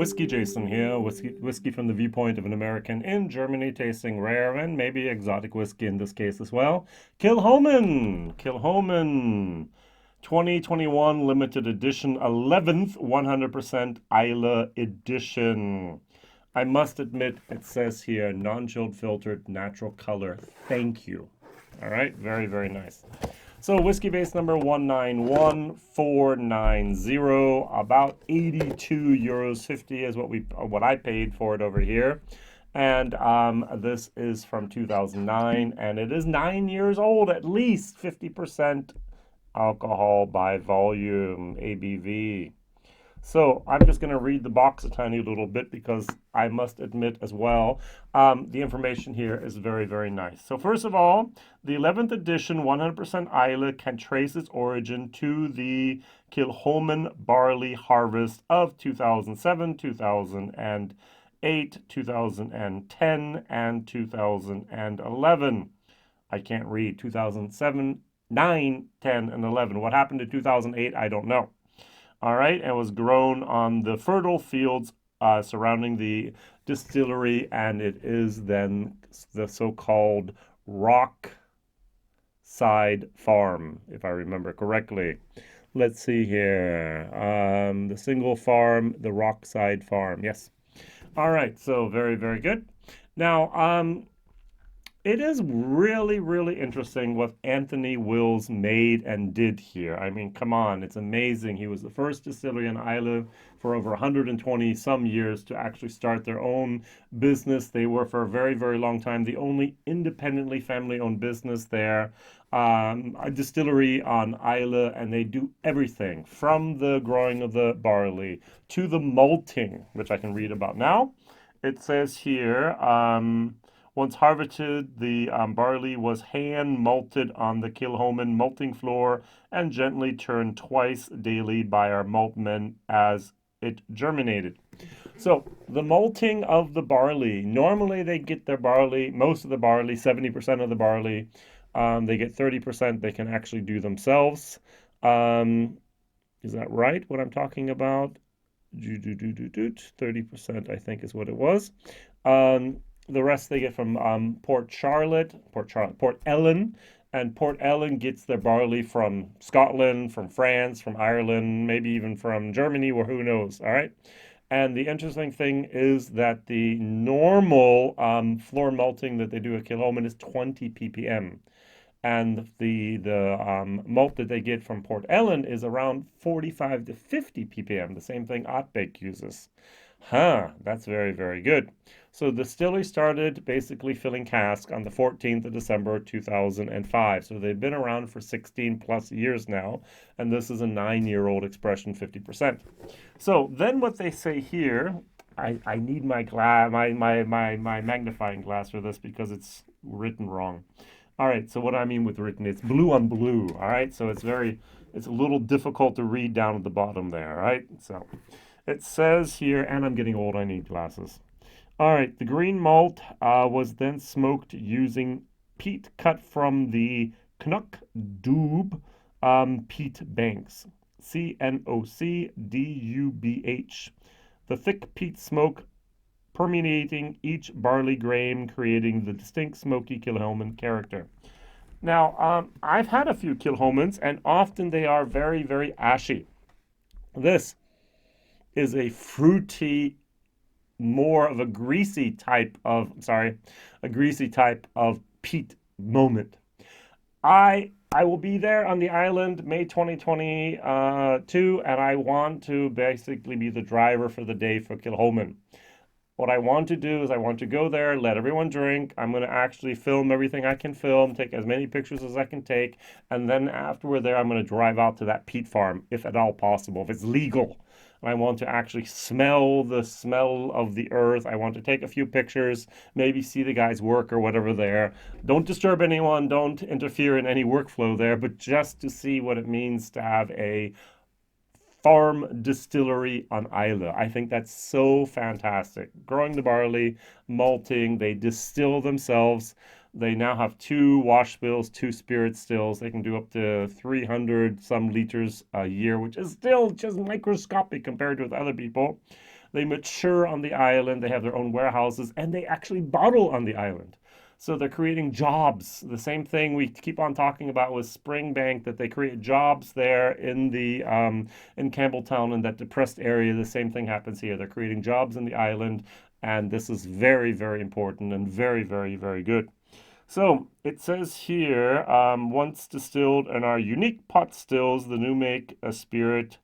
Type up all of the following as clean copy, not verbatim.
WhiskyJason here, whiskey from the viewpoint of an American in Germany, tasting rare and maybe exotic whiskey in this case as well. Kilchoman 2021 limited edition 11th 100% Islay edition. I must admit, it says here non-chilled filtered natural color. Thank you. All right, very, very nice. So Whiskybase number 191490, about €82.50 is what I paid for it over here. And this is from 2009, and it is 9 years old, at least 50% alcohol by volume, ABV. So I'm just going to read the box a tiny little bit because I must admit as well, the information here is very, very nice. So first of all, the 11th edition 100% Islay can trace its origin to the Kilchoman barley harvest of 2007, 2008, 2010, and 2011. I can't read 2007, 9, 10, and 11. What happened to 2008, I don't know. All right, and was grown on the fertile fields surrounding the distillery, and it is then the so-called rock side farm, if I remember correctly. Let's see here. The single farm, the rock side farm. Yes. All right, so very, very good. Now, it is really, really interesting what Anthony Wills made and did here. I mean, come on, it's amazing. He was the first distillery in Islay for over 120 some years to actually start their own business. They were for a very, very long time the only independently family-owned business there, a distillery on Islay, and they do everything from the growing of the barley to the malting, which I can read about now. It says here, once harvested, the barley was hand malted on the Kilchoman malting floor and gently turned twice daily by our maltmen as it germinated. So the malting of the barley, normally they get their barley, most of the barley, 70% of the barley, they get 30% they can actually do themselves. Is that right, what I'm talking about? 30% I think is what it was. The rest they get from Port Ellen, and Port Ellen gets their barley from Scotland, from France, from Ireland, maybe even from Germany, or who knows, all right? And the interesting thing is that the normal floor malting that they do at Kilchoman is 20 ppm. And the malt that they get from Port Ellen is around 45 to 50 ppm, the same thing Optic uses. That's very, very good. So the distillery started basically filling casks on the 14th of December 2005. So they've been around for 16 plus years now, and this is a 9-year-old expression, 50%. So then what they say here, I need my magnifying glass for this because it's written wrong. All right, so what I mean with written, it's blue on blue, all right? So it's a little difficult to read down at the bottom there, all right? So it says here, and I'm getting old, I need glasses. All right, the green malt was then smoked using peat cut from the Knokdub peat banks, CNOCDUBH. The thick peat smoke permeating each barley grain, creating the distinct smoky Kilchoman character. Now, I've had a few Kilchomans, and often they are very, very ashy. This is a fruity, more of a greasy type of peat moment. I will be there on the island May 2022, and I want to basically be the driver for the day for Kilchoman. What I want to do is I want to go there, let everyone drink. I'm going to actually film everything I can film, take as many pictures as I can take, and then after we're there, I'm going to drive out to that peat farm, if at all possible, if it's legal. I want to actually smell the smell of the earth. I want to take a few pictures, maybe see the guys work or whatever there. Don't disturb anyone, don't interfere in any workflow there, but just to see what it means to have a farm distillery on Islay. I think that's so fantastic. Growing the barley, malting, they distill themselves. They now have 2 wash bills, 2 spirit stills. They can do up to 300 some liters a year, which is still just microscopic compared with other people. They mature on the island. They have their own warehouses, and they actually bottle on the island. So they're creating jobs. The same thing we keep on talking about with Springbank, that they create jobs there in the in Campbelltown, in that depressed area. The same thing happens here. They're creating jobs in the island, and this is very, very important and very, very, very good. So it says here, once distilled in our unique pot stills, the new make a spirit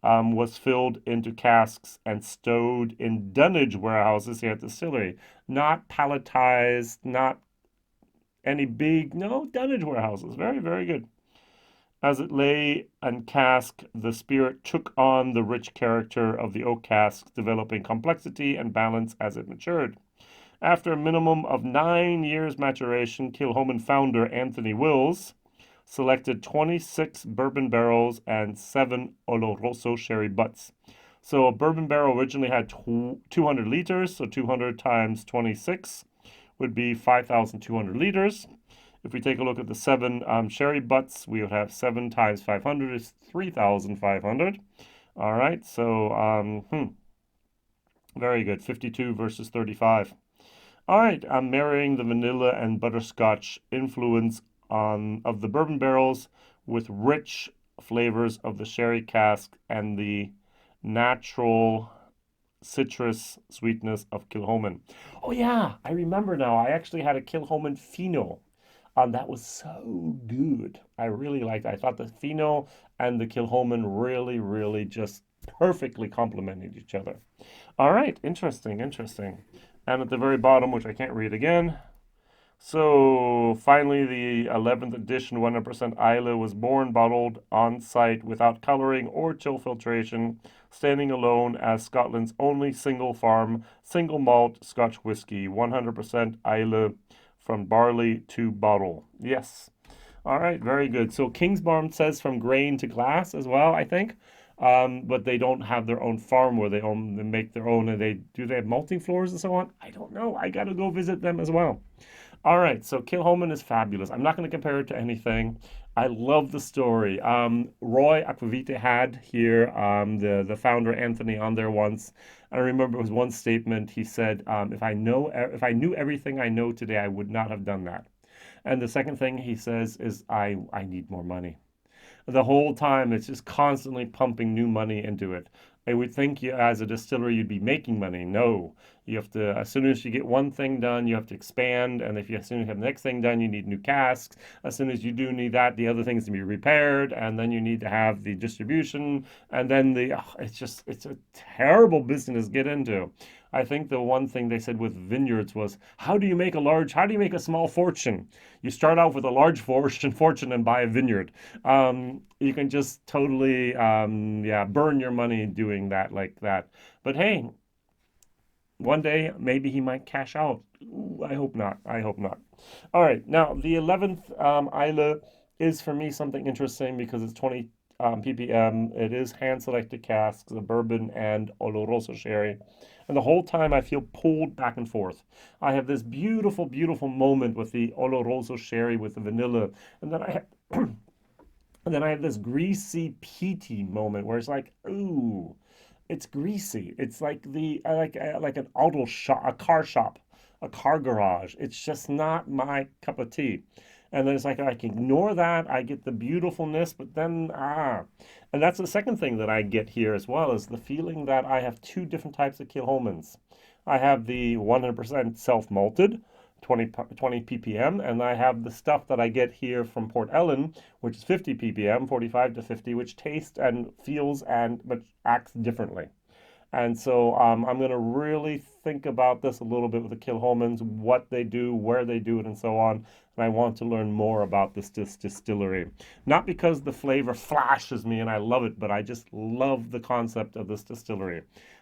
was filled into casks and stowed in dunnage warehouses here at the distillery. Not palletized, not any big, no, dunnage warehouses. Very, very good. As it lay and cask, the spirit took on the rich character of the oak cask, developing complexity and balance as it matured. After a minimum of 9 years maturation, Kilchoman founder Anthony Wills selected 26 bourbon barrels and 7 oloroso sherry butts. So a bourbon barrel originally had 200 liters, so 200 times 26 would be 5,200 liters. If we take a look at the 7 sherry butts, we would have 7 times 500 is 3,500. All right, so very good. 52 versus 35. All right, I'm marrying the vanilla and butterscotch influence of the bourbon barrels with rich flavors of the sherry cask and the natural citrus sweetness of Kilchoman. Oh yeah, I remember now. I actually had a Kilchoman Fino. That was so good. I really liked it. I thought the Fino and the Kilchoman really, really just perfectly complemented each other. All right, interesting, interesting. And at the very bottom, which I can't read again. So finally, the 11th edition 100% Islay was born bottled on site without coloring or chill filtration, standing alone as Scotland's only single farm, single malt Scotch whisky, 100% Islay from barley to bottle. Yes. All right, very good. So Kingsbarn says from grain to glass as well, I think. But they don't have their own farm where they make their own, and they have malting floors and so on. I don't know. I got to go visit them as well. All right, so Kilchoman is fabulous. I'm not going to compare it to anything. I love the story. Roy Aquavita had here the founder Anthony on there once. I remember it was one statement. He said, if I knew everything I know today, I would not have done that. And the second thing he says is, I need more money. The whole time it's just constantly pumping new money into it. I would think you, as a distiller, you'd be making money. No, you have to, as soon as you get one thing done, you have to expand. And as soon as you have the next thing done, you need new casks. As soon as you do need that, the other things to be repaired. And then you need to have the distribution. And then it's a terrible business to get into. I think the one thing they said with vineyards was, how do you make a small fortune? You start out with a large fortune and buy a vineyard. You can just totally, burn your money doing that like that. But hey, one day maybe he might cash out. Ooh, I hope not. I hope not. All right, now the 11th Islay is for me something interesting because it's 20 ppm. It is hand selected casks, the bourbon and oloroso sherry. And the whole time I feel pulled back and forth. I have this beautiful, beautiful moment with the oloroso sherry with the vanilla, and then I have, and then I have this greasy, peaty moment where it's like, ooh, it's greasy. It's like like an auto shop, a car shop, a car garage. It's just not my cup of tea. And then it's like I can ignore that. I get the beautifulness, but then and that's the second thing that I get here as well, is the feeling that I have two different types of Kilchomans. I have the 100% self-malted, 20 ppm, and I have the stuff that I get here from Port Ellen, which is 50 ppm, 45 to 50, which tastes and feels and but acts differently. And so I'm going to really think about this a little bit with the Kilchomans, what they do, where they do it, and so on. And I want to learn more about this distillery. Not because the flavor flashes me and I love it, but I just love the concept of this distillery.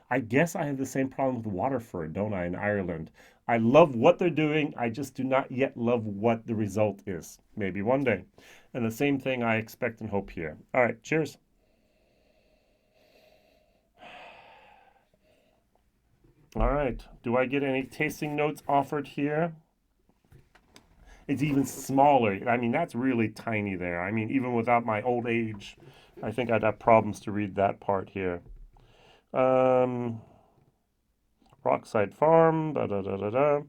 I guess I have the same problem with Waterford, don't I, in Ireland? I love what they're doing. I just do not yet love what the result is. Maybe one day. And the same thing I expect and hope here. All right, cheers. All right, do I get any tasting notes offered here? It's even smaller. I mean, that's really tiny there. I mean, even without my old age, I think I'd have problems to read that part here. Rockside Farm. Da, da, da, da, da.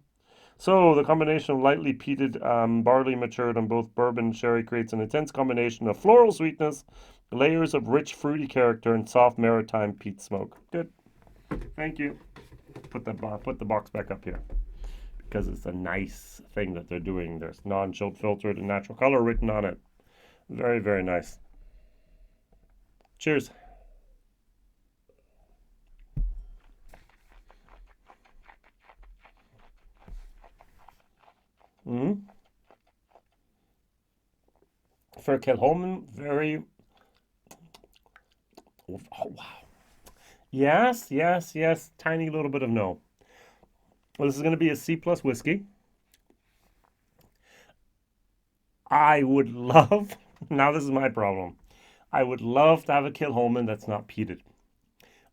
So the combination of lightly peated barley matured on both bourbon and sherry creates an intense combination of floral sweetness, layers of rich fruity character, and soft maritime peat smoke. Good. Thank you. Put the box back up here because it's a nice thing that they're doing. There's non-chilled filtered and natural color written on it. Very, very nice. Cheers. For Kilchoman, very. Oh, wow. Yes, yes, yes. Tiny little bit of no. Well, this is going to be a C plus whiskey. I would love. Now this is my problem. I would love to have a Kilchoman that's not peated.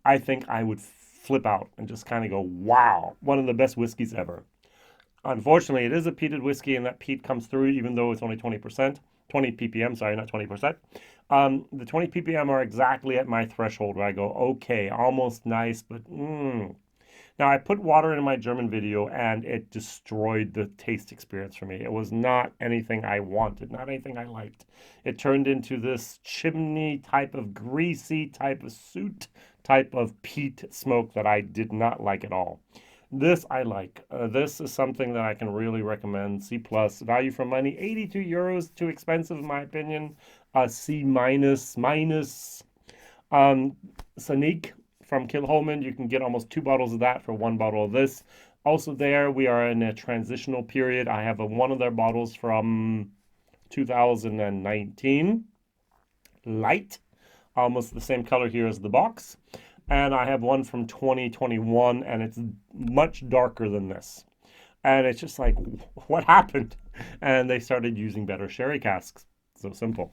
I think I would flip out and just kind of go, wow, one of the best whiskeys ever. Unfortunately, it is a peated whiskey, and that peat comes through even though it's only 20%, 20 ppm, sorry, not 20%. The 20 ppm are exactly at my threshold where I go, okay, almost nice, but Now, I put water in my German video, and it destroyed the taste experience for me. It was not anything I wanted, not anything I liked. It turned into this chimney type of greasy type of soot type of peat smoke that I did not like at all. This I like. This is something that I can really recommend. C plus, value for money, 82 euros, too expensive in my opinion. C minus, minus. Sonique from Kilchoman, you can get almost 2 bottles of that for 1 bottle of this. Also there, we are in a transitional period. I have one of their bottles from 2019. Light, almost the same color here as the box. And I have one from 2021, and it's much darker than this. And it's just like, what happened? And they started using better sherry casks. So simple.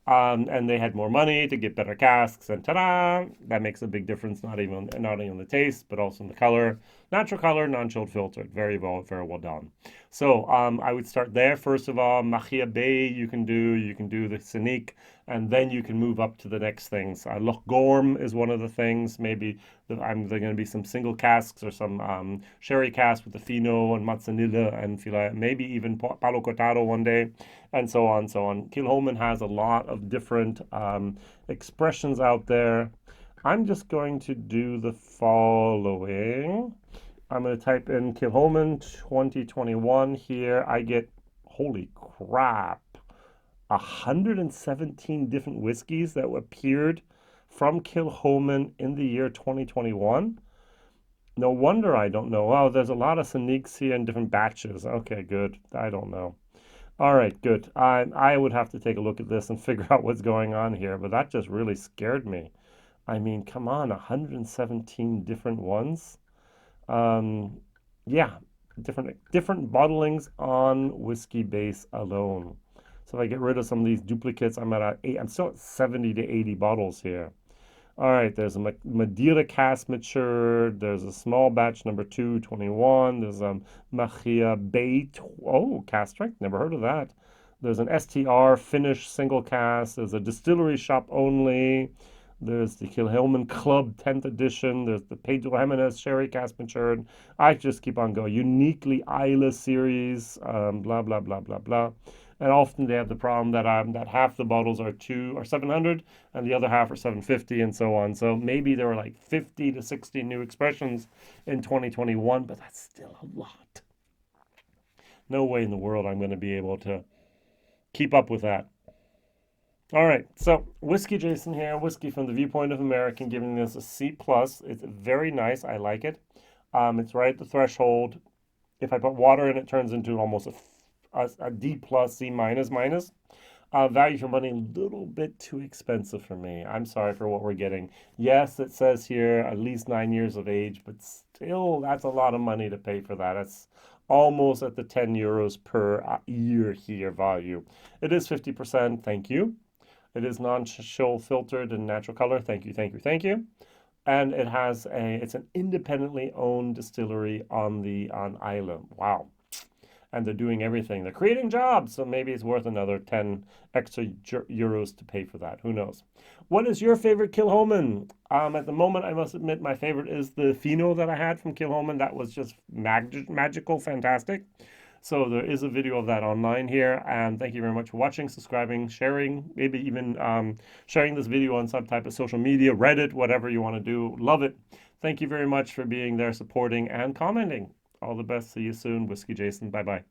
And they had more money to get better casks, and ta-da! That makes a big difference, not only on the taste, but also in the color. Natural color, non-chilled filtered. Very well done. So I would start there. First of all, Machia Bay you can do the Sonique, and then you can move up to the next things. Loch Gorm is one of the things. Maybe there are going to be some single casks or some sherry casks with the Fino and Mazzanilla and maybe even Palo Cortado one day, and so on, so on. Kilchoman has a lot of different expressions out there. I'm just going to do the following. I'm going to type in Kilchoman 2021 here. I get, holy crap, 117 different whiskeys that appeared from Kilchoman in the year 2021. No wonder I don't know. Oh, there's a lot of Soniques here in different batches. Okay, good. I don't know. All right, good. I would have to take a look at this and figure out what's going on here, but that just really scared me. I mean, come on, 117 different ones. Yeah, different bottlings on Whiskybase alone. So if I get rid of some of these duplicates, I'm still at 70 to 80 bottles here. All right, there's a Madeira cask matured. There's a small batch number 221. There's a Machia Bay, cask strength, never heard of that. There's an STR Finnish single cask. There's a distillery shop only. There's the Kilchoman Club 10th edition. There's the Pedro Jimenez Sherry Cask Matured. I just keep on going. Uniquely Islay series, blah, blah, blah, blah, blah. And often they have the problem that half the bottles are 700 and the other half are 750 and so on. So maybe there were like 50 to 60 new expressions in 2021, but that's still a lot. No way in the world I'm going to be able to keep up with that. All right, so WhiskyJason here, whiskey from the viewpoint of American, giving this a C+. It's very nice. I like it. It's right at the threshold. If I put water in, it turns into almost a D+, C-. Value for money, a little bit too expensive for me. I'm sorry for what we're getting. Yes, it says here at least 9 years of age, but still, that's a lot of money to pay for that. It's almost at the 10 euros per year here value. It is 50%. Thank you. It is non-chill filtered and natural color. Thank you, thank you, thank you. And it's an independently owned distillery on Islay. Wow. and they're doing everything. They're creating jobs, so maybe it's worth another 10 extra euros to pay for that. Who knows? What is your favorite Kilchoman? At the moment, I must admit my favorite is the Fino that I had from Kilchoman. That was just magical, fantastic. So there is a video of that online here, and thank you very much for watching, subscribing, sharing, maybe even sharing this video on some type of social media, Reddit, whatever you want to do. Love it. Thank you very much for being there, supporting, and commenting. All the best. See you soon. Whiskey Jason. Bye-bye.